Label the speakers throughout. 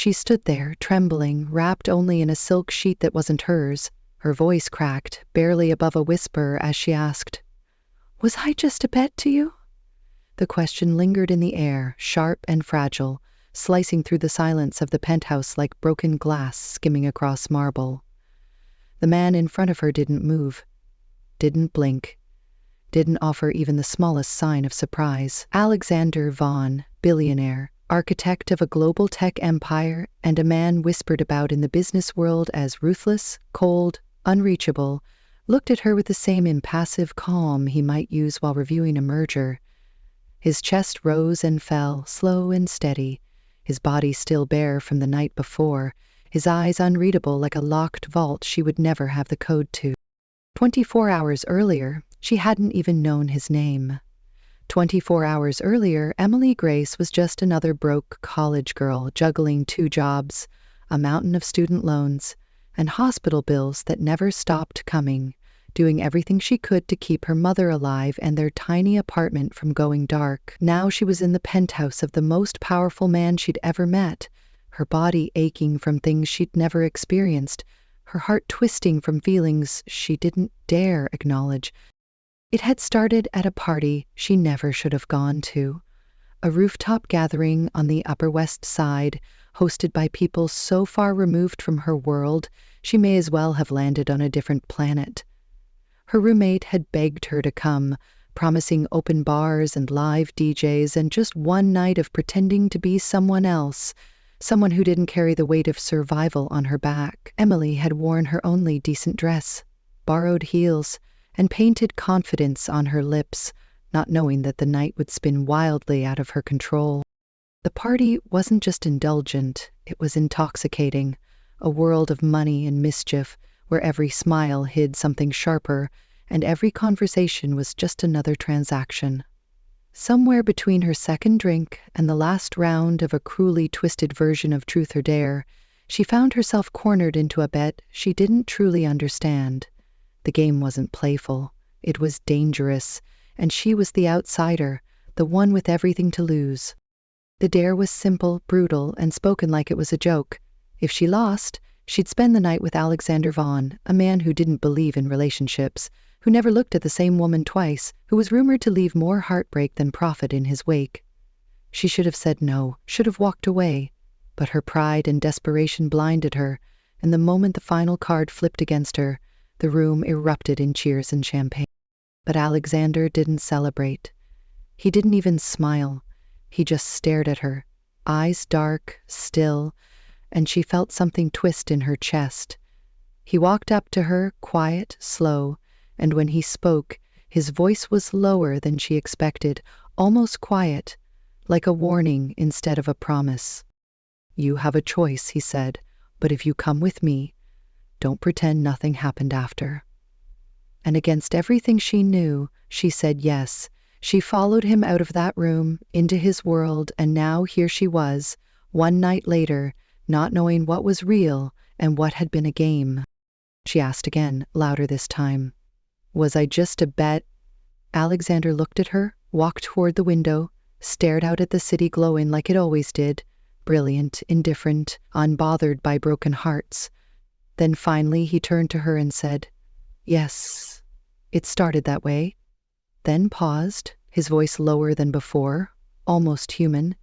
Speaker 1: She stood there, trembling, wrapped only in a silk sheet that wasn't hers. Her voice cracked, barely above a whisper, as she asked, "Was I just a pet to you?" The question lingered in the air, sharp and fragile, slicing through the silence of the penthouse like broken glass skimming across marble. The man in front of her didn't move, didn't blink, didn't offer even the smallest sign of surprise. Alexander Vaughn, billionaire, architect of a global tech empire, and a man whispered about in the business world as ruthless, cold, unreachable, looked at her with the same impassive calm he might use while reviewing a merger. His chest rose and fell, slow and steady, his body still bare from the night before, his eyes unreadable like a locked vault she would never have the code to. 24 hours earlier, she hadn't even known his name. 24 hours earlier, Emily Grace was just another broke college girl juggling 2 jobs, a mountain of student loans, and hospital bills that never stopped coming, doing everything she could to keep her mother alive and their tiny apartment from going dark. Now she was in the penthouse of the most powerful man she'd ever met, her body aching from things she'd never experienced, her heart twisting from feelings she didn't dare acknowledge. It had started at a party she never should have gone to, a rooftop gathering on the Upper West Side, hosted by people so far removed from her world she may as well have landed on a different planet. Her roommate had begged her to come, promising open bars and live DJs and just one night of pretending to be someone else, someone who didn't carry the weight of survival on her back. Emily had worn her only decent dress, borrowed heels, and painted confidence on her lips, not knowing that the night would spin wildly out of her control. The party wasn't just indulgent, it was intoxicating, a world of money and mischief, where every smile hid something sharper, and every conversation was just another transaction. Somewhere between her second drink and the last round of a cruelly twisted version of Truth or Dare, she found herself cornered into a bet she didn't truly understand. The game wasn't playful, it was dangerous, and she was the outsider, the one with everything to lose. The dare was simple, brutal, and spoken like it was a joke. If she lost, she'd spend the night with Alexander Vaughn, a man who didn't believe in relationships, who never looked at the same woman twice, who was rumored to leave more heartbreak than profit in his wake. She should have said no, should have walked away, but her pride and desperation blinded her, and the moment the final card flipped against her, the room erupted in cheers and champagne. But Alexander didn't celebrate. He didn't even smile. He just stared at her, eyes dark, still, and she felt something twist in her chest. He walked up to her, quiet, slow, and when he spoke, his voice was lower than she expected, almost quiet, like a warning instead of a promise. "You have a choice," he said, "but if you come with me, don't pretend nothing happened after." And against everything she knew, she said yes. She followed him out of that room, into his world, and now here she was, one night later, not knowing what was real and what had been a game. She asked again, louder this time, "Was I just a bet?" Alexander looked at her, walked toward the window, stared out at the city glowing like it always did, brilliant, indifferent, unbothered by broken hearts. Then finally he turned to her and said, "Yes, it started that way." Then paused, his voice lower than before, almost human,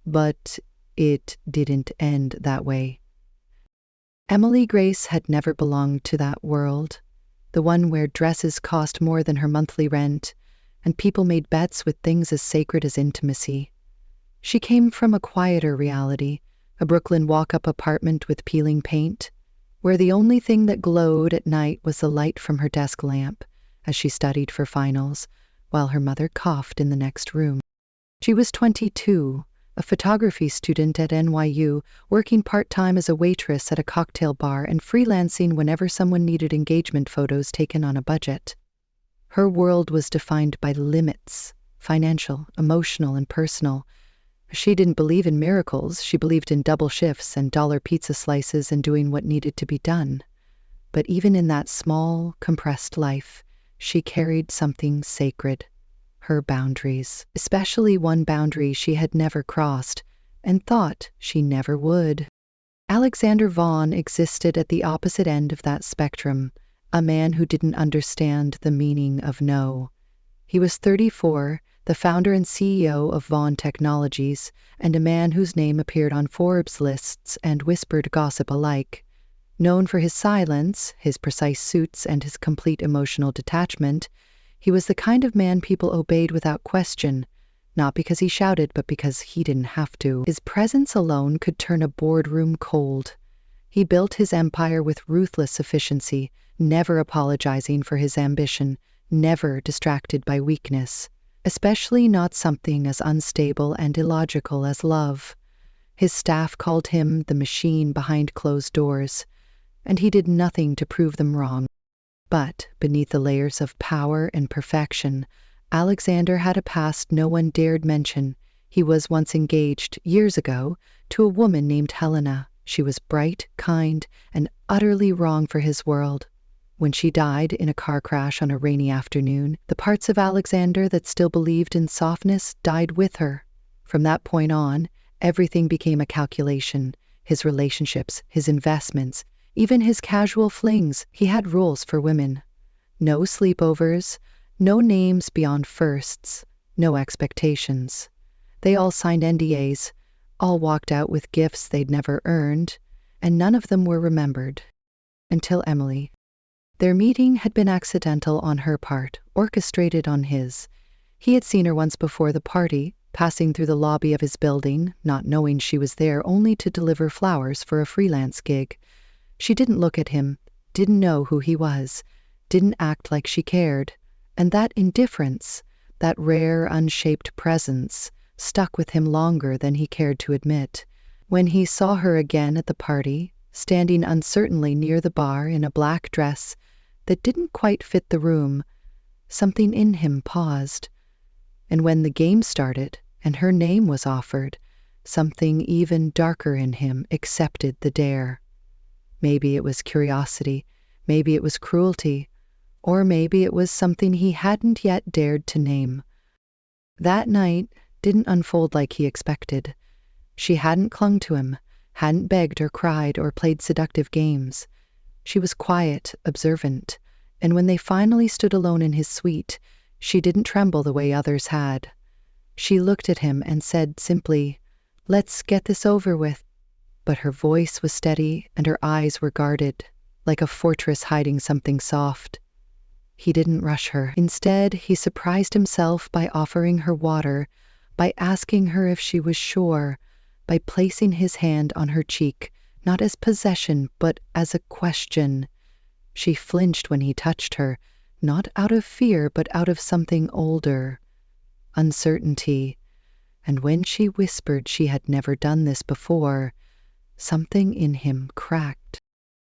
Speaker 1: "But it didn't end that way." Emily Grace had never belonged to that world, the one where dresses cost more than her monthly rent, and people made bets with things as sacred as intimacy. She came from a quieter reality, a Brooklyn walk-up apartment with peeling paint, where the only thing that glowed at night was the light from her desk lamp as she studied for finals, while her mother coughed in the next room. She was 22, a photography student at NYU, working part-time as a waitress at a cocktail bar and freelancing whenever someone needed engagement photos taken on a budget. Her world was defined by limits, financial, emotional, and personal. She didn't believe in miracles, she believed in double shifts and dollar pizza slices and doing what needed to be done. But even in that small, compressed life, she carried something sacred. Her boundaries, especially one boundary she had never crossed and thought she never would. Alexander Vaughn existed at the opposite end of that spectrum, a man who didn't understand the meaning of no. He was 34, the founder and CEO of Vaughn Technologies, and a man whose name appeared on Forbes lists and whispered gossip alike. Known for his silence, his precise suits, and his complete emotional detachment, he was the kind of man people obeyed without question, not because he shouted, but because he didn't have to. His presence alone could turn a boardroom cold. He built his empire with ruthless efficiency, never apologizing for his ambition, never distracted by weakness, especially not something as unstable and illogical as love. His staff called him the machine behind closed doors, and he did nothing to prove them wrong. But beneath the layers of power and perfection, Alexander had a past no one dared mention. He was once engaged, years ago, to a woman named Helena. She was bright, kind, and utterly wrong for his world. When she died in a car crash on a rainy afternoon, the parts of Alexander that still believed in softness died with her. From that point on, everything became a calculation. His relationships, his investments, even his casual flings. He had rules for women. No sleepovers, no names beyond firsts, no expectations. They all signed NDAs, all walked out with gifts they'd never earned, and none of them were remembered. Until Emily. Their meeting had been accidental on her part, orchestrated on his. He had seen her once before the party, passing through the lobby of his building, not knowing she was there only to deliver flowers for a freelance gig. She didn't look at him, didn't know who he was, didn't act like she cared. And that indifference, that rare, unshaped presence, stuck with him longer than he cared to admit. When he saw her again at the party, standing uncertainly near the bar in a black dress that didn't quite fit the room, something in him paused. And when the game started and her name was offered, something even darker in him accepted the dare. Maybe it was curiosity, maybe it was cruelty, or maybe it was something he hadn't yet dared to name. That night didn't unfold like he expected. She hadn't clung to him, hadn't begged or cried or played seductive games. She was quiet, observant, and when they finally stood alone in his suite, she didn't tremble the way others had. She looked at him and said simply, "Let's get this over with." But her voice was steady and her eyes were guarded, like a fortress hiding something soft. He didn't rush her. Instead, he surprised himself by offering her water, by asking her if she was sure, by placing his hand on her cheek, not as possession, but as a question. She flinched when he touched her, not out of fear, but out of something older, uncertainty. And when she whispered she had never done this before, something in him cracked.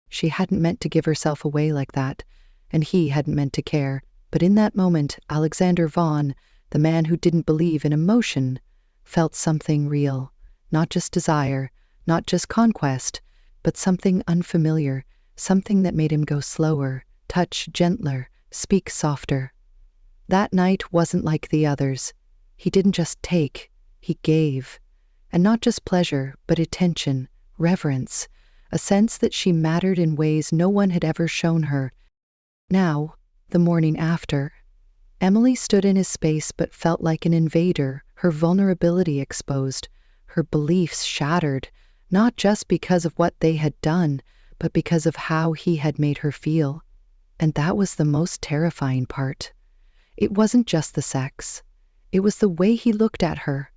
Speaker 1: She hadn't meant to give herself away like that, and he hadn't meant to care. But in that moment, Alexander Vaughn, the man who didn't believe in emotion, felt something real. Not just desire, not just conquest, but something unfamiliar, something that made him go slower, touch gentler, speak softer. That night wasn't like the others. He didn't just take, he gave. And not just pleasure, but attention, reverence, a sense that she mattered in ways no one had ever shown her. Now, the morning after, Emily stood in his space but felt like an invader, her vulnerability exposed, her beliefs shattered, not just because of what they had done, but because of how he had made her feel. And that was the most terrifying part. It wasn't just the sex. It was the way he looked at her,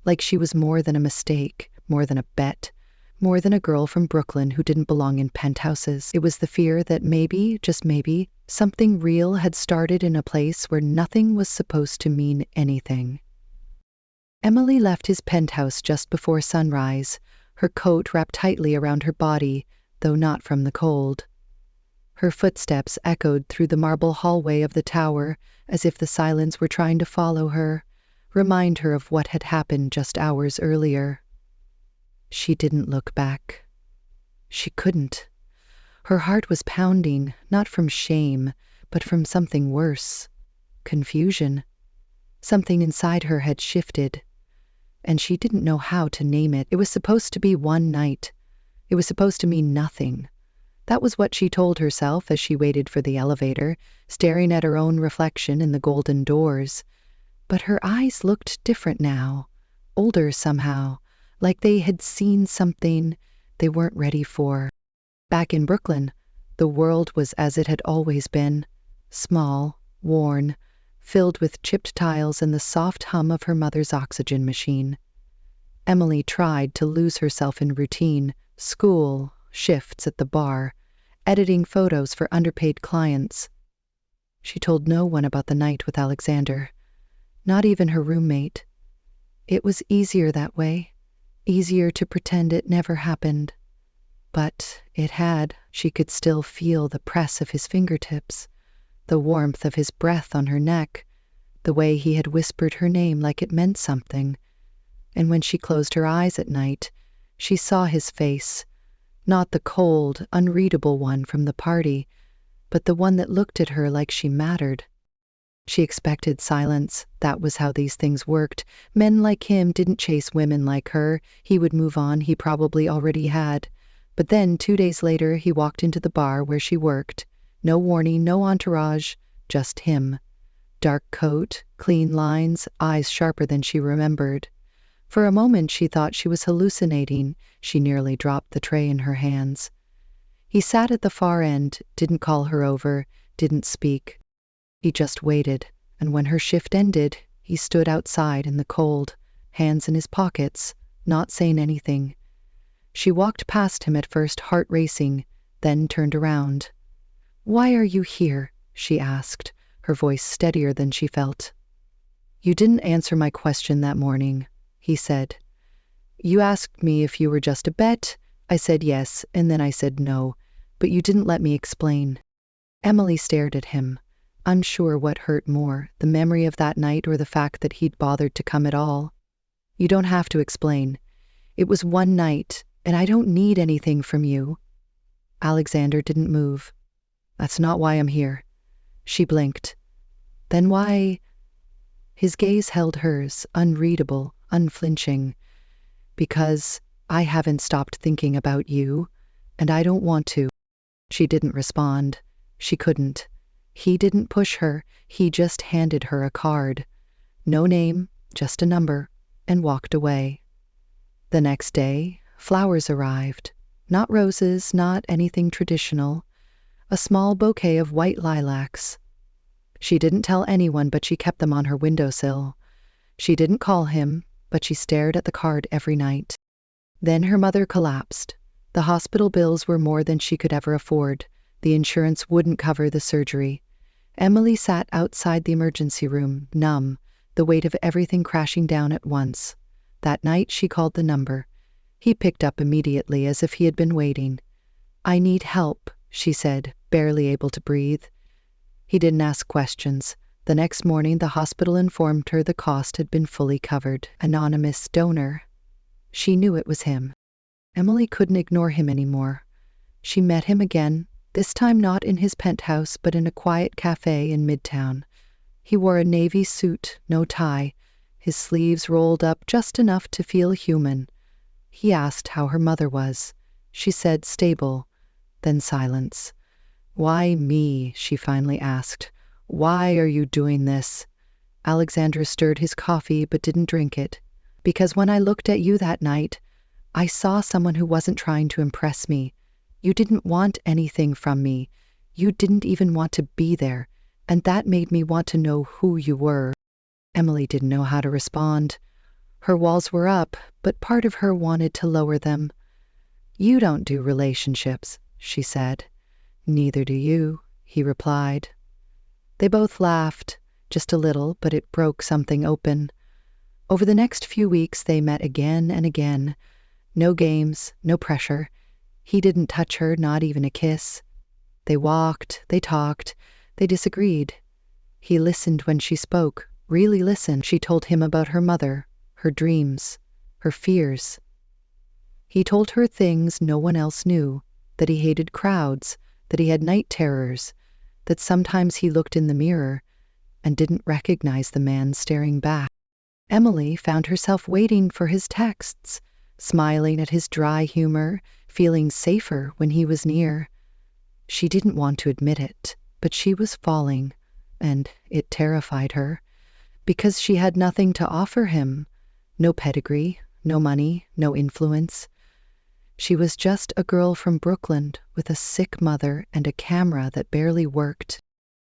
Speaker 1: like she was more than a mistake, more than a bet, more than a girl from Brooklyn who didn't belong in penthouses. It was the fear that maybe, just maybe, something real had started in a place where nothing was supposed to mean anything. Emily left his penthouse just before sunrise, her coat wrapped tightly around her body, though not from the cold. Her footsteps echoed through the marble hallway of the tower, as if the silence were trying to follow her, remind her of what had happened just hours earlier. She didn't look back. She couldn't. Her heart was pounding, not from shame, but from something worse. Confusion. Something inside her had shifted, and she didn't know how to name it. It was supposed to be one night. It was supposed to mean nothing. That was what she told herself as she waited for the elevator, staring at her own reflection in the golden doors. But her eyes looked different now, older somehow, like they had seen something they weren't ready for. Back in Brooklyn, the world was as it had always been, small, worn, filled with chipped tiles and the soft hum of her mother's oxygen machine. Emily tried to lose herself in routine, school, shifts at the bar, editing photos for underpaid clients. She told no one about the night with Alexander, not even her roommate. It was easier that way, easier to pretend it never happened. But it had. She could still feel the press of his fingertips, the warmth of his breath on her neck, the way he had whispered her name like it meant something. And when she closed her eyes at night, she saw his face, not the cold, unreadable one from the party, but the one that looked at her like she mattered. She expected silence. That was how these things worked. Men like him didn't chase women like her. He would move on. He probably already had. But then, 2 days later, he walked into the bar where she worked. No warning, no entourage, just him. Dark coat, clean lines, eyes sharper than she remembered. For a moment she thought she was hallucinating. She nearly dropped the tray in her hands. He sat at the far end, didn't call her over, didn't speak. He just waited, and when her shift ended, he stood outside in the cold, hands in his pockets, not saying anything. She walked past him at first, heart racing, then turned around. "Why are you here?" she asked, her voice steadier than she felt. "You didn't answer my question that morning," he said. "You asked me if you were just a bet. I said yes, and then I said no, but you didn't let me explain." Emily stared at him, unsure what hurt more, the memory of that night or the fact that he'd bothered to come at all. "You don't have to explain. It was one night, and I don't need anything from you." Alexander didn't move. "That's not why I'm here." She blinked. "Then why?" His gaze held hers, unreadable, unflinching. "Because I haven't stopped thinking about you, and I don't want to." She didn't respond. She couldn't. He didn't push her. He just handed her a card. No name, just a number, and walked away. The next day, flowers arrived. Not roses, not anything traditional. A small bouquet of white lilacs. She didn't tell anyone, but she kept them on her windowsill. She didn't call him, but she stared at the card every night. Then her mother collapsed. The hospital bills were more than she could ever afford. The insurance wouldn't cover the surgery. Emily sat outside the emergency room, numb, the weight of everything crashing down at once. That night she called the number. He picked up immediately, as if he had been waiting. "I need help," she said, barely able to breathe. He didn't ask questions. The next morning the hospital informed her the cost had been fully covered. Anonymous donor. She knew it was him. Emily couldn't ignore him anymore. She met him again, this time not in his penthouse, but in a quiet cafe in Midtown. He wore a navy suit, no tie, his sleeves rolled up just enough to feel human. He asked how her mother was. She said stable, then silence. "Why me?" she finally asked. "Why are you doing this?" Alexander stirred his coffee but didn't drink it. "Because when I looked at you that night, I saw someone who wasn't trying to impress me. You didn't want anything from me. You didn't even want to be there, and that made me want to know who you were." Emily didn't know how to respond. Her walls were up, but part of her wanted to lower them. "You don't do relationships," she said. "Neither do you," he replied. They both laughed, just a little, but it broke something open. Over the next few weeks they met again and again. No games, no pressure. He didn't touch her, not even a kiss. They walked, they talked, they disagreed. He listened when she spoke, really listened. She told him about her mother, her dreams, her fears. He told her things no one else knew, that he hated crowds, that he had night terrors, that sometimes he looked in the mirror and didn't recognize the man staring back. Emily found herself waiting for his texts. smiling at his dry humor, feeling safer when he was near. She didn't want to admit it, but she was falling, and it terrified her, because she had nothing to offer him. No pedigree, no money, no influence. She was just a girl from Brooklyn with a sick mother and a camera that barely worked.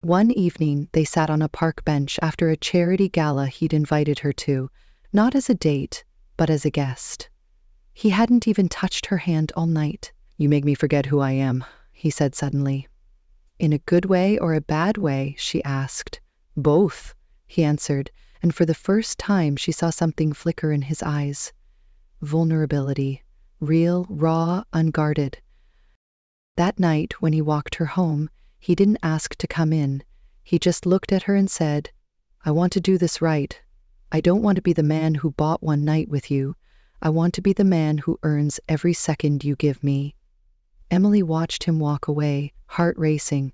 Speaker 1: One evening, they sat on a park bench after a charity gala he'd invited her to, not as a date, but as a guest. He hadn't even touched her hand all night. "You make me forget who I am," he said suddenly. "In a good way or a bad way?" she asked. "Both," he answered, and for the first time she saw something flicker in his eyes. Vulnerability. Real, raw, unguarded. That night, when he walked her home, he didn't ask to come in. He just looked at her and said, "I want to do this right. I don't want to be the man who bought one night with you. I want to be the man who earns every second you give me." Emily watched him walk away, heart racing,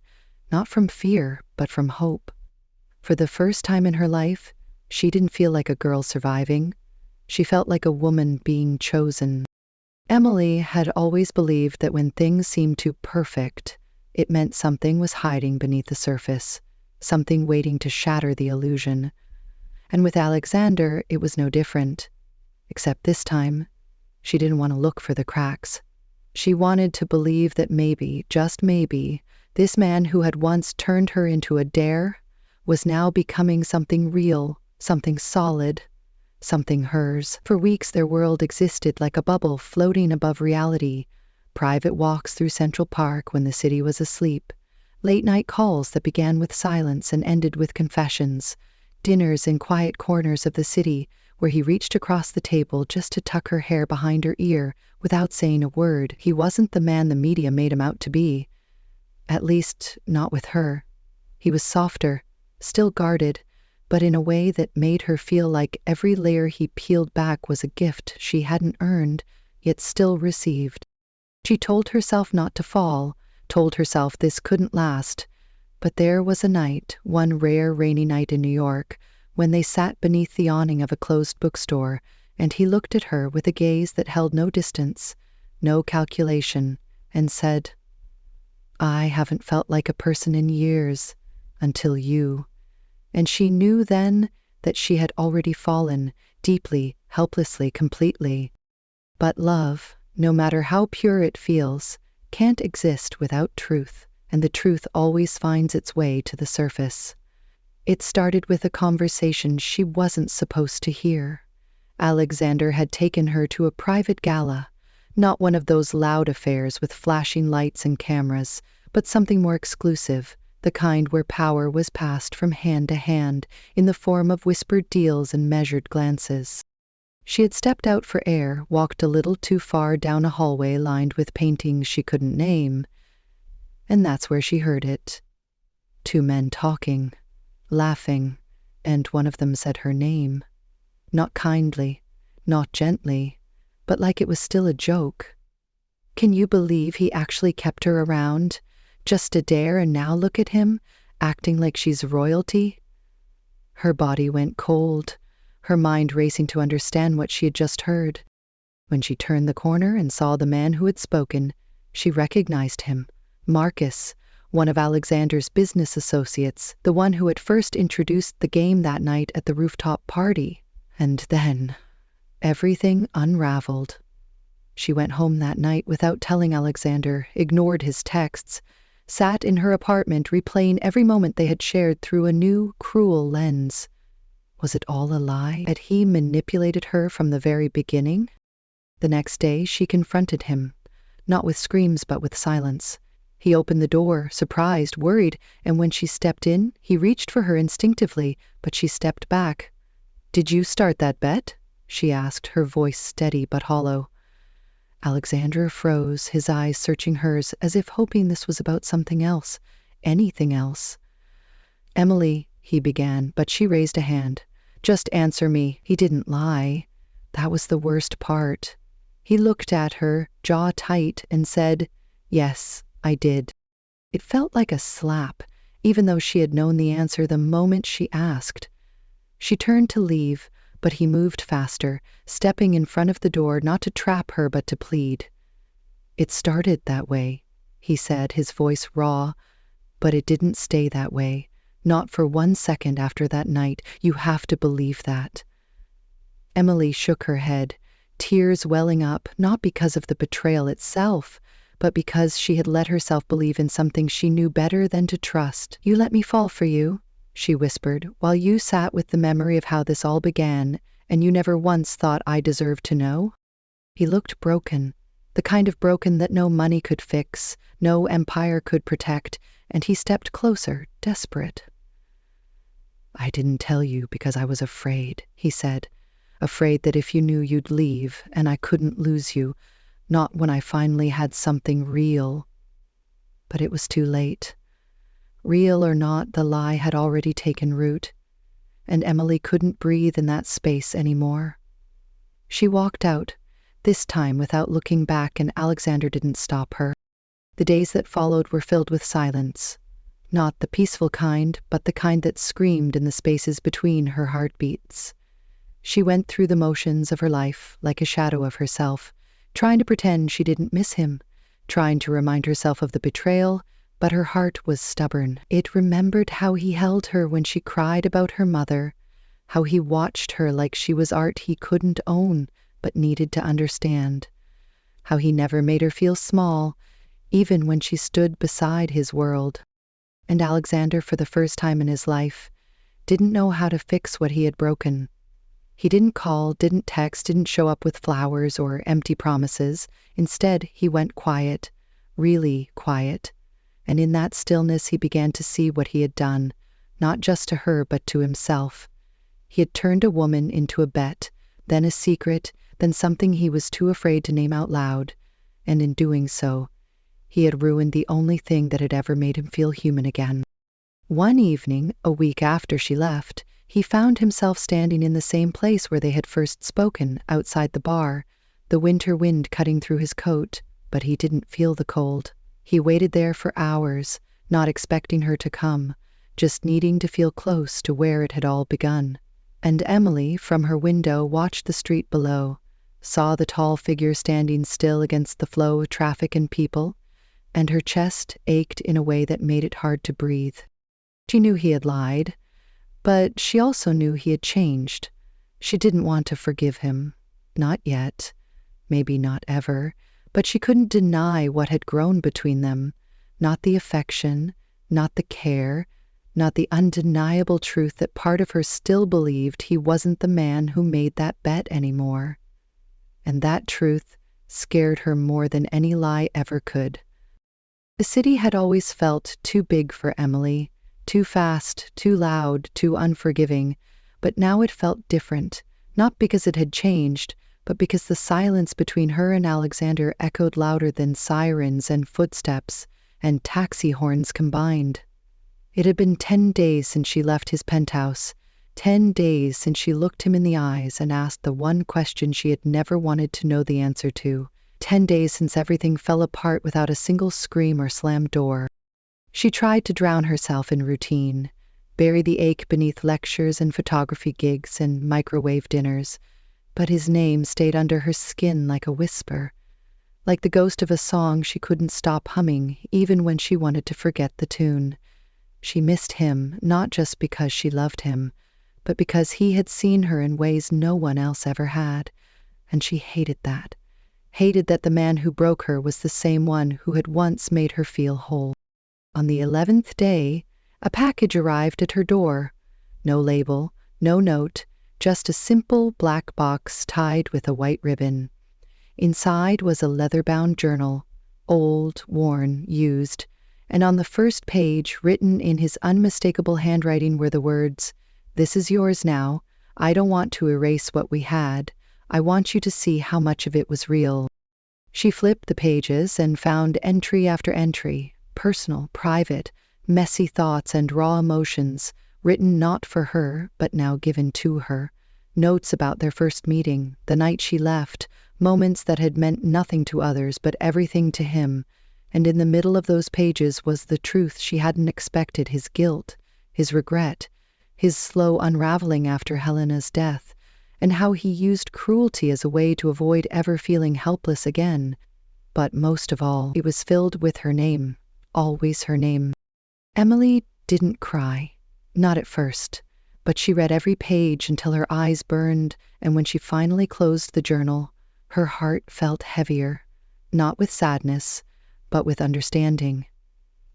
Speaker 1: not from fear, but from hope. For the first time in her life, she didn't feel like a girl surviving. She felt like a woman being chosen. Emily had always believed that when things seemed too perfect, it meant something was hiding beneath the surface, something waiting to shatter the illusion. And with Alexander, it was no different. Except this time, she didn't want to look for the cracks. She wanted to believe that maybe, just maybe, this man who had once turned her into a dare was now becoming something real, something solid, something hers. For weeks their world existed like a bubble floating above reality. Private walks through Central Park when the city was asleep, late-night calls that began with silence and ended with confessions, dinners in quiet corners of the city where he reached across the table just to tuck her hair behind her ear without saying a word. He wasn't the man the media made him out to be. At least, not with her. He was softer, still guarded, but in a way that made her feel like every layer he peeled back was a gift she hadn't earned, yet still received. She told herself not to fall, told herself this couldn't last, but there was a night, one rare rainy night in New York, when they sat beneath the awning of a closed bookstore, and he looked at her with a gaze that held no distance, no calculation, and said, "I haven't felt like a person in years, until you." And she knew then that she had already fallen, deeply, helplessly, completely. But love, no matter how pure it feels, can't exist without truth, and the truth always finds its way to the surface. It started with a conversation she wasn't supposed to hear. Alexander had taken her to a private gala, not one of those loud affairs with flashing lights and cameras, but something more exclusive, the kind where power was passed from hand to hand in the form of whispered deals and measured glances. She had stepped out for air, walked a little too far down a hallway lined with paintings she couldn't name, and that's where she heard it. Two men talking, laughing, and one of them said her name. Not kindly, not gently, but like it was still a joke. Can you believe he actually kept her around? Just a dare, and now look at him, acting like she's royalty? Her body went cold, her mind racing to understand what she had just heard. When she turned the corner and saw the man who had spoken, she recognized him, Marcus, one of Alexander's business associates, the one who had first introduced the game that night at the rooftop party. And then, everything unraveled. She went home that night without telling Alexander, ignored his texts, sat in her apartment replaying every moment they had shared through a new, cruel lens. Was it all a lie? Had he manipulated her from the very beginning? The next day, she confronted him, not with screams but with silence. He opened the door, surprised, worried, and when she stepped in, he reached for her instinctively, but she stepped back. "Did you start that bet?" she asked, her voice steady but hollow. Alexander froze, his eyes searching hers as if hoping this was about something else, anything else. "Emily," he began, but she raised a hand. "Just answer me." He didn't lie. That was the worst part. He looked at her, jaw tight, and said, "Yes, I did." It felt like a slap, even though she had known the answer the moment she asked. She turned to leave, but he moved faster, stepping in front of the door not to trap her but to plead. "It started that way," he said, his voice raw, "but it didn't stay that way. Not for 1 second after that night. You have to believe that." Emily shook her head, tears welling up, not because of the betrayal itself, but because she had let herself believe in something she knew better than to trust. "You let me fall for you," she whispered, "while you sat with the memory of how this all began, and you never once thought I deserved to know?" He looked broken, the kind of broken that no money could fix, no empire could protect, and he stepped closer, desperate. "I didn't tell you because I was afraid," he said. "Afraid that if you knew you'd leave, and I couldn't lose you, not when I finally had something real." But it was too late. Real or not, the lie had already taken root, and Emily couldn't breathe in that space anymore. She walked out, this time without looking back, and Alexander didn't stop her. The days that followed were filled with silence, not the peaceful kind, but the kind that screamed in the spaces between her heartbeats. She went through the motions of her life like a shadow of herself, trying to pretend she didn't miss him, trying to remind herself of the betrayal, but her heart was stubborn. It remembered how he held her when she cried about her mother, how he watched her like she was art he couldn't own but needed to understand, how he never made her feel small, even when she stood beside his world. And Alexander, for the first time in his life, didn't know how to fix what he had broken. He didn't call, didn't text, didn't show up with flowers or empty promises. Instead, he went quiet, really quiet. And in that stillness, he began to see what he had done, not just to her, but to himself. He had turned a woman into a bet, then a secret, then something he was too afraid to name out loud. And in doing so, he had ruined the only thing that had ever made him feel human again. One evening, a week after she left, he found himself standing in the same place where they had first spoken, outside the bar, the winter wind cutting through his coat, but he didn't feel the cold. He waited there for hours, not expecting her to come, just needing to feel close to where it had all begun. And Emily, from her window, watched the street below, saw the tall figure standing still against the flow of traffic and people, and her chest ached in a way that made it hard to breathe. She knew he had lied, but she also knew he had changed. She didn't want to forgive him. Not yet. Maybe not ever. But she couldn't deny what had grown between them. Not the affection, not the care, not the undeniable truth that part of her still believed he wasn't the man who made that bet anymore. And that truth scared her more than any lie ever could. The city had always felt too big for Emily, too fast, too loud, too unforgiving, but now it felt different, not because it had changed, but because the silence between her and Alexander echoed louder than sirens and footsteps and taxi horns combined. It had been 10 days since she left his penthouse, 10 days since she looked him in the eyes and asked the one question she had never wanted to know the answer to, 10 days since everything fell apart without a single scream or slammed door. She tried to drown herself in routine, bury the ache beneath lectures and photography gigs and microwave dinners, but his name stayed under her skin like a whisper, like the ghost of a song she couldn't stop humming even when she wanted to forget the tune. She missed him, not just because she loved him, but because he had seen her in ways no one else ever had, and she hated that. Hated that the man who broke her was the same one who had once made her feel whole. On the 11th day, a package arrived at her door. No label, no note, just a simple black box tied with a white ribbon. Inside was a leather-bound journal, old, worn, used, and on the first page, written in his unmistakable handwriting, were the words, "This is yours now. I don't want to erase what we had. I want you to see how much of it was real." She flipped the pages and found entry after entry, personal, private, messy thoughts and raw emotions, written not for her, but now given to her. Notes about their first meeting, the night she left, moments that had meant nothing to others but everything to him. And in the middle of those pages was the truth she hadn't expected, his guilt, his regret, his slow unraveling after Helena's death, and how he used cruelty as a way to avoid ever feeling helpless again. But most of all, it was filled with her name, always her name. Emily didn't cry, not at first, but she read every page until her eyes burned, and when she finally closed the journal, her heart felt heavier, not with sadness, but with understanding.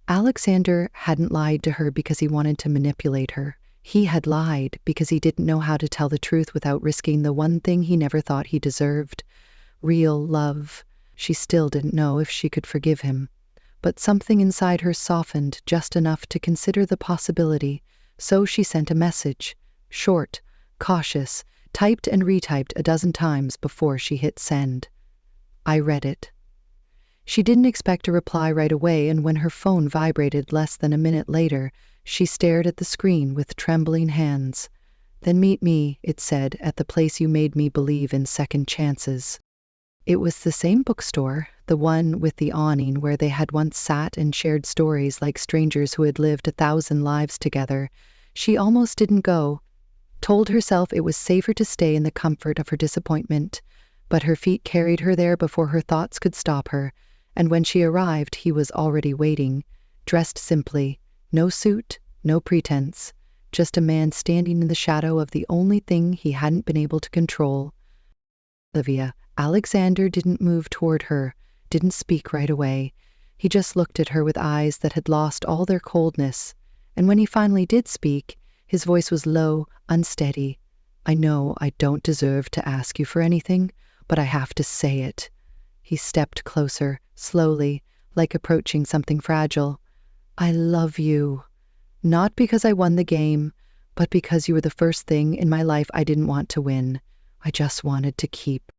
Speaker 1: Alexander hadn't lied to her because he wanted to manipulate her. He had lied because he didn't know how to tell the truth without risking the one thing he never thought he deserved: real love. She still didn't know if she could forgive him, but something inside her softened just enough to consider the possibility, so she sent a message, short, cautious, typed and retyped a dozen times before she hit send. I read it. She didn't expect a reply right away, and when her phone vibrated less than a minute later, she stared at the screen with trembling hands. "Then meet me," it said, "at the place you made me believe in second chances." It was the same bookstore, the one with the awning where they had once sat and shared stories like strangers who had lived 1,000 lives together. She almost didn't go, told herself it was safer to stay in the comfort of her disappointment, but her feet carried her there before her thoughts could stop her, and when she arrived he was already waiting, dressed simply, no suit, no pretense, just a man standing in the shadow of the only thing he hadn't been able to control. Olivia. Alexander didn't move toward her, didn't speak right away. He just looked at her with eyes that had lost all their coldness, and when he finally did speak, his voice was low, unsteady. "I know I don't deserve to ask you for anything, but I have to say it." He stepped closer, slowly, like approaching something fragile. "I love you. Not because I won the game, but because you were the first thing in my life I didn't want to win. I just wanted to keep."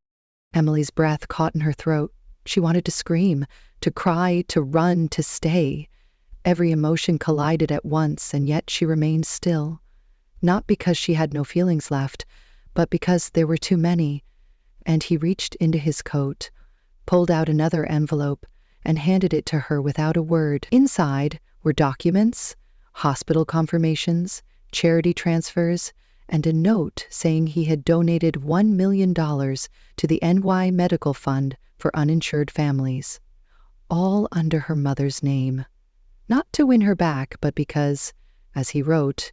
Speaker 1: Emily's breath caught in her throat. She wanted to scream, to cry, to run, to stay. Every emotion collided at once, and yet she remained still. Not because she had no feelings left, but because there were too many. And he reached into his coat, pulled out another envelope, and handed it to her without a word. Inside were documents, hospital confirmations, charity transfers, and a note saying he had donated $1 million to the NY Medical Fund for uninsured families, all under her mother's name. Not to win her back, but because, as he wrote,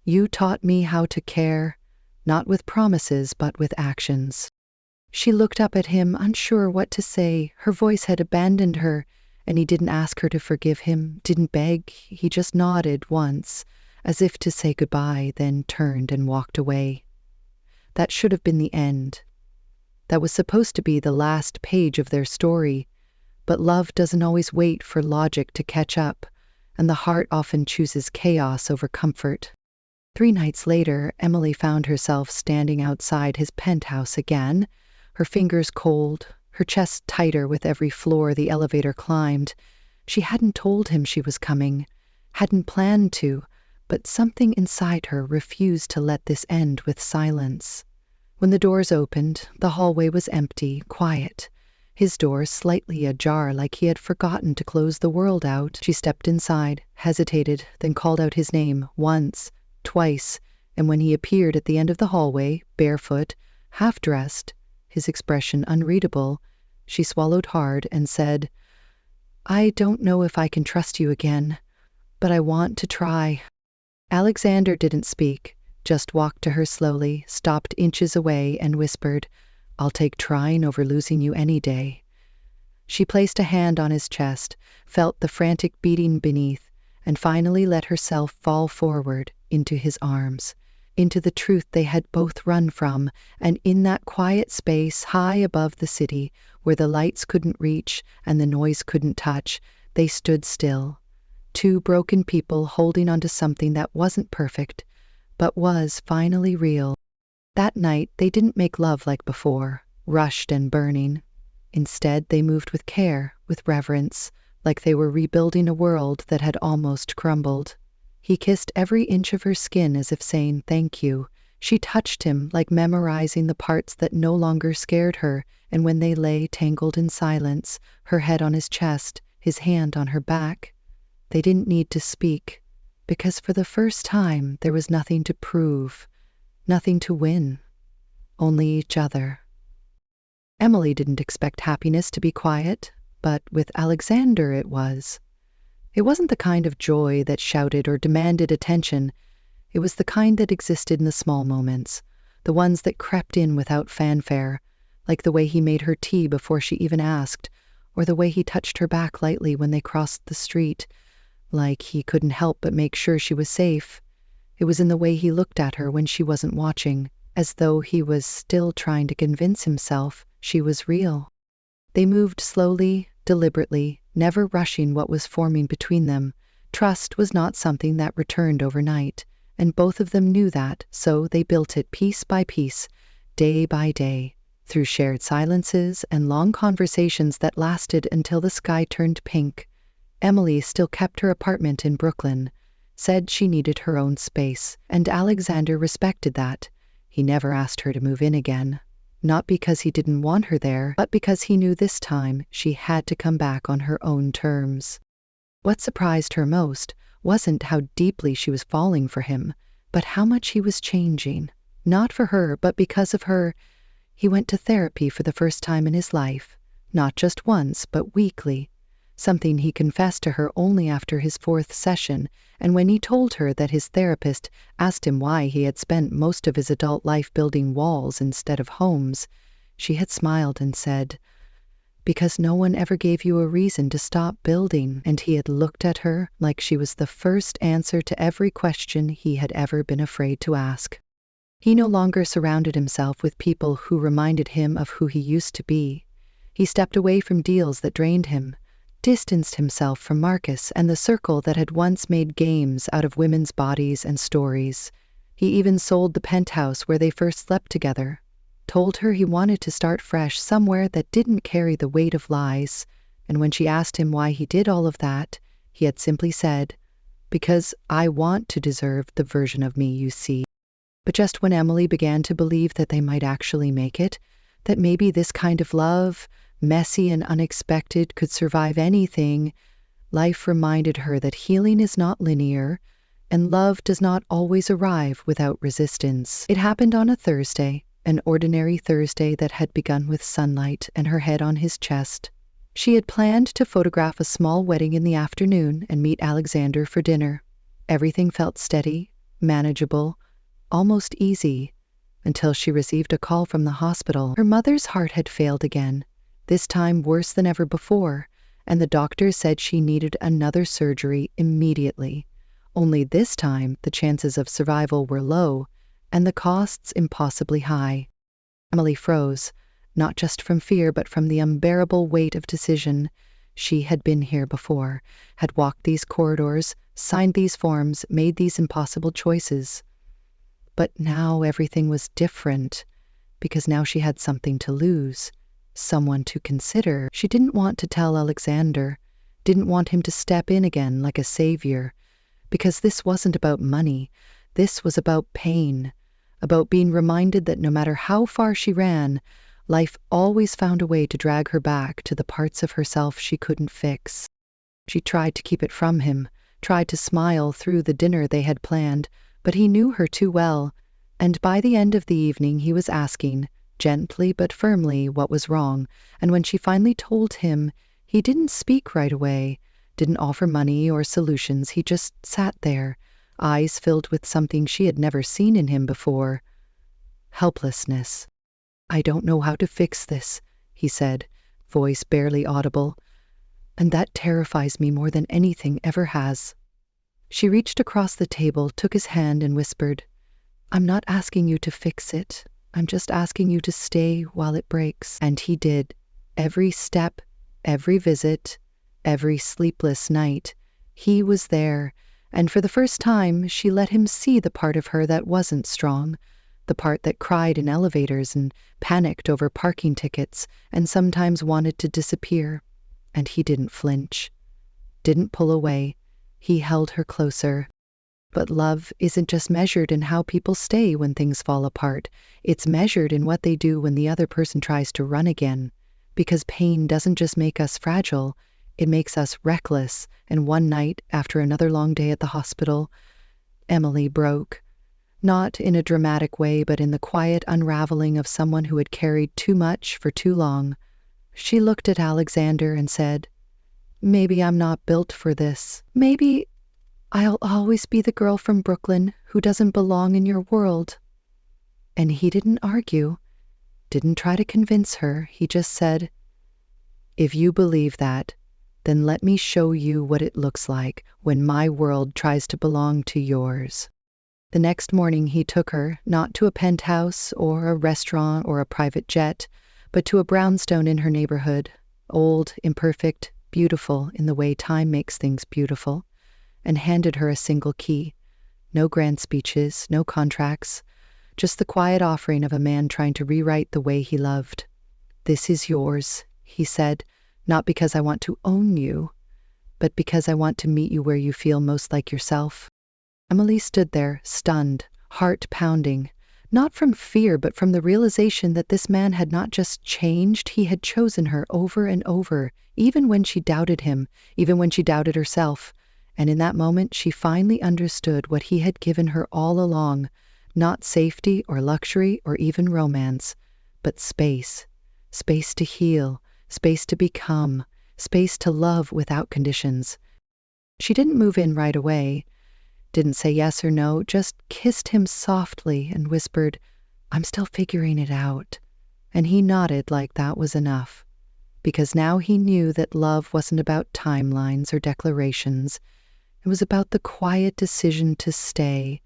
Speaker 1: "You taught me how to care, not with promises but with actions." She looked up at him, unsure what to say. Her voice had abandoned her, and he didn't ask her to forgive him, didn't beg. He just nodded once, as if to say goodbye, then turned and walked away. That should have been the end. That was supposed to be the last page of their story, but love doesn't always wait for logic to catch up, and the heart often chooses chaos over comfort. 3 nights later, Emily found herself standing outside his penthouse again, her fingers cold, her chest tighter with every floor the elevator climbed. She hadn't told him she was coming, hadn't planned to, but something inside her refused to let this end with silence. When the doors opened, the hallway was empty, quiet. His door slightly ajar, like he had forgotten to close the world out. She stepped inside, hesitated, then called out his name once, twice, and when he appeared at the end of the hallway, barefoot, half-dressed, his expression unreadable, she swallowed hard and said, "I don't know if I can trust you again, but I want to try." Alexander didn't speak, just walked to her slowly, stopped inches away, and whispered, "I'll take trying over losing you any day." She placed a hand on his chest, felt the frantic beating beneath, and finally let herself fall forward into his arms, into the truth they had both run from, and in that quiet space high above the city, where the lights couldn't reach and the noise couldn't touch, they stood still. 2 broken people holding onto something that wasn't perfect, but was finally real. That night, they didn't make love like before, rushed and burning. Instead, they moved with care, with reverence, like they were rebuilding a world that had almost crumbled. He kissed every inch of her skin as if saying thank you. She touched him, like memorizing the parts that no longer scared her, and when they lay tangled in silence, her head on his chest, his hand on her back, they didn't need to speak, because for the first time there was nothing to prove, nothing to win. only each other. Emily didn't expect happiness to be quiet, but with Alexander it was. It wasn't the kind of joy that shouted or demanded attention. It was the kind that existed in the small moments, the ones that crept in without fanfare, like the way he made her tea before she even asked, or the way he touched her back lightly when they crossed the street, like he couldn't help but make sure she was safe. It was in the way he looked at her when she wasn't watching, as though he was still trying to convince himself she was real. They moved slowly, deliberately, never rushing what was forming between them. Trust was not something that returned overnight, and both of them knew that, so they built it piece by piece, day by day, through shared silences and long conversations that lasted until the sky turned pink. Emily still kept her apartment in Brooklyn, said she needed her own space, and Alexander respected that. He never asked her to move in again. Not because he didn't want her there, but because he knew this time she had to come back on her own terms. What surprised her most wasn't how deeply she was falling for him, but how much he was changing. Not for her, but because of her. He went to therapy for the first time in his life, not just once, but weekly, something he confessed to her only after his 4th session, and when he told her that his therapist asked him why he had spent most of his adult life building walls instead of homes, she had smiled and said, "Because no one ever gave you a reason to stop building," and he had looked at her like she was the first answer to every question he had ever been afraid to ask. He no longer surrounded himself with people who reminded him of who he used to be. He stepped away from deals that drained him, distanced himself from Marcus and the circle that had once made games out of women's bodies and stories. He even sold the penthouse where they first slept together, told her he wanted to start fresh somewhere that didn't carry the weight of lies, and when she asked him why he did all of that, he had simply said, "Because I want to deserve the version of me you see." But just when Emily began to believe that they might actually make it, that maybe this kind of love, messy and unexpected, could survive anything, life reminded her that healing is not linear, and love does not always arrive without resistance. It happened on a Thursday, an ordinary Thursday that had begun with sunlight and her head on his chest. She had planned to photograph a small wedding in the afternoon and meet Alexander for dinner. Everything felt steady, manageable, almost easy, until she received a call from the hospital. Her mother's heart had failed again, this time worse than ever before, and the doctor said she needed another surgery immediately. Only this time, the chances of survival were low, and the costs impossibly high. Emily froze, not just from fear, but from the unbearable weight of decision. She had been here before, had walked these corridors, signed these forms, made these impossible choices. But now everything was different, because now she had something to lose, someone to consider. She didn't want to tell Alexander, didn't want him to step in again like a savior, because this wasn't about money. This was about pain, about being reminded that no matter how far she ran, life always found a way to drag her back to the parts of herself she couldn't fix. She tried to keep it from him, tried to smile through the dinner they had planned, but he knew her too well, and by the end of the evening he was asking, gently but firmly, what was wrong, and when she finally told him, he didn't speak right away, didn't offer money or solutions. He just sat there, eyes filled with something she had never seen in him before. Helplessness. "I don't know how to fix this," he said, voice barely audible, "and that terrifies me more than anything ever has." She reached across the table, took his hand and whispered, "I'm not asking you to fix it. I'm just asking you to stay while it breaks." And he did. Every step, every visit, every sleepless night, he was there, and for the first time she let him see the part of her that wasn't strong, the part that cried in elevators and panicked over parking tickets and sometimes wanted to disappear. And he didn't flinch, didn't pull away. He held her closer. But love isn't just measured in how people stay when things fall apart. It's measured in what they do when the other person tries to run again. Because pain doesn't just make us fragile, it makes us reckless. And one night, after another long day at the hospital, Emily broke. not in a dramatic way, but in the quiet unraveling of someone who had carried too much for too long. She looked at Alexander and said, "Maybe I'm not built for this. Maybe I'll always be the girl from Brooklyn who doesn't belong in your world." And he didn't argue, didn't try to convince her. He just said, "If you believe that, then let me show you what it looks like when my world tries to belong to yours." The next morning he took her, not to a penthouse or a restaurant or a private jet, but to a brownstone in her neighborhood, old, imperfect, beautiful in the way time makes things beautiful, and handed her a single key. No grand speeches, no contracts, just the quiet offering of a man trying to rewrite the way he loved. "This is yours," he said, "not because I want to own you, but because I want to meet you where you feel most like yourself." Emily stood there, stunned, heart pounding, not from fear, but from the realization that this man had not just changed, he had chosen her over and over, even when she doubted him, even when she doubted herself. And in that moment, she finally understood what he had given her all along, not safety or luxury or even romance, but space. Space to heal, space to become, space to love without conditions. She didn't move in right away, didn't say yes or no, just kissed him softly and whispered, "I'm still figuring it out." And he nodded like that was enough, because now he knew that love wasn't about timelines or declarations. It was about the quiet decision to stay,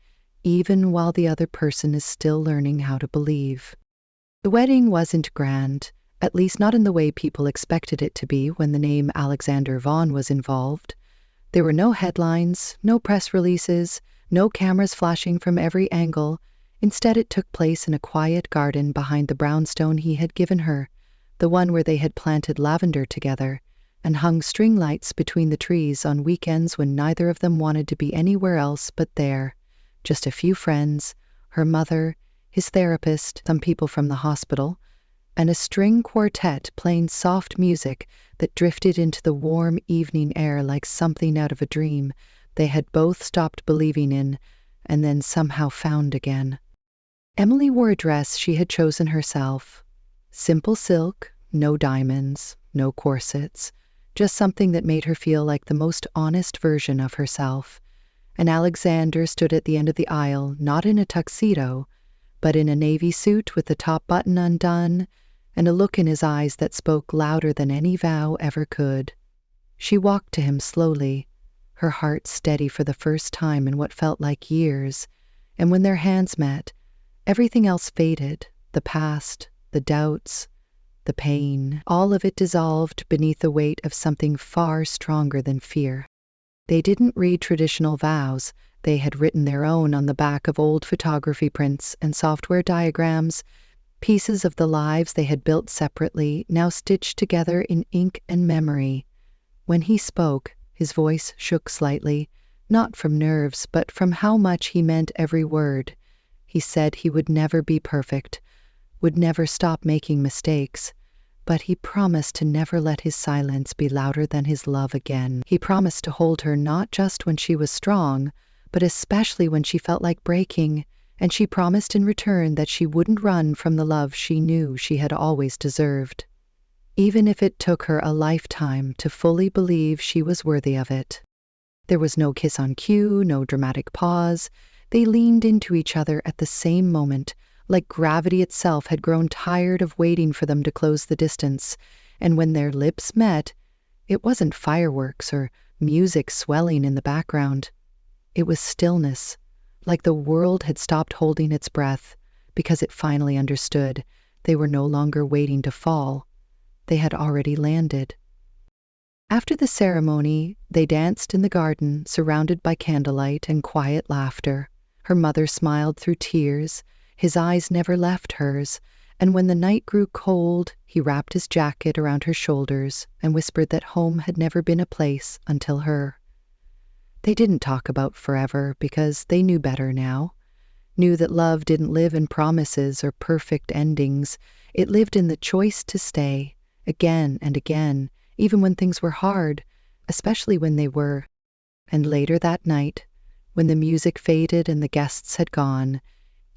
Speaker 1: even while the other person is still learning how to believe. The wedding wasn't grand, at least not in the way people expected it to be when the name Alexander Vaughn was involved. There were no headlines, no press releases, no cameras flashing from every angle. Instead, it took place in a quiet garden behind the brownstone he had given her, the one where they had planted lavender together and hung string lights between the trees on weekends when neither of them wanted to be anywhere else but there. Just a few friends, her mother, his therapist, some people from the hospital, and a string quartet playing soft music that drifted into the warm evening air like something out of a dream they had both stopped believing in and then somehow found again. Emily wore a dress she had chosen herself. Simple silk, no diamonds, no corsets, just something that made her feel like the most honest version of herself. And Alexander stood at the end of the aisle, not in a tuxedo, but in a navy suit with the top button undone, and a look in his eyes that spoke louder than any vow ever could. She walked to him slowly, her heart steady for the first time in what felt like years, and when their hands met, everything else faded, the past, the doubts, the pain, all of it dissolved beneath the weight of something far stronger than fear. They didn't read traditional vows, they had written their own on the back of old photography prints and software diagrams, pieces of the lives they had built separately, now stitched together in ink and memory. When he spoke, his voice shook slightly, not from nerves, but from how much he meant every word. He said he would never be perfect, would never stop making mistakes, but he promised to never let his silence be louder than his love again. He promised to hold her not just when she was strong, but especially when she felt like breaking, and she promised in return that she wouldn't run from the love she knew she had always deserved, even if it took her a lifetime to fully believe she was worthy of it. There was no kiss on cue, no dramatic pause. They leaned into each other at the same moment, like gravity itself had grown tired of waiting for them to close the distance, and when their lips met, it wasn't fireworks or music swelling in the background. It was stillness, like the world had stopped holding its breath, because it finally understood they were no longer waiting to fall. They had already landed. After the ceremony, they danced in the garden, surrounded by candlelight and quiet laughter. Her mother smiled through tears. His eyes never left hers, and when the night grew cold, he wrapped his jacket around her shoulders and whispered that home had never been a place until her. They didn't talk about forever because they knew better now, knew that love didn't live in promises or perfect endings. It lived in the choice to stay, again and again, even when things were hard, especially when they were. And later that night, When the music faded and the guests had gone,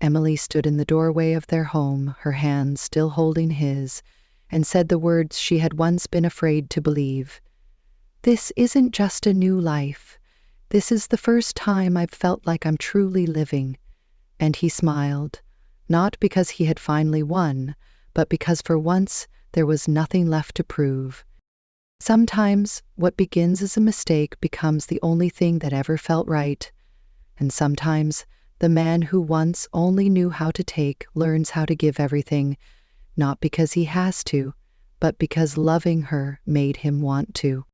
Speaker 1: Emily stood in the doorway of their home, her hands still holding his, and said the words she had once been afraid to believe. "This isn't just a new life. This is the first time I've felt like I'm truly living." And he smiled, not because he had finally won, but because for once there was nothing left to prove. Sometimes what begins as a mistake becomes the only thing that ever felt right. And sometimes the man who once only knew how to take learns how to give everything, not because he has to, but because loving her made him want to.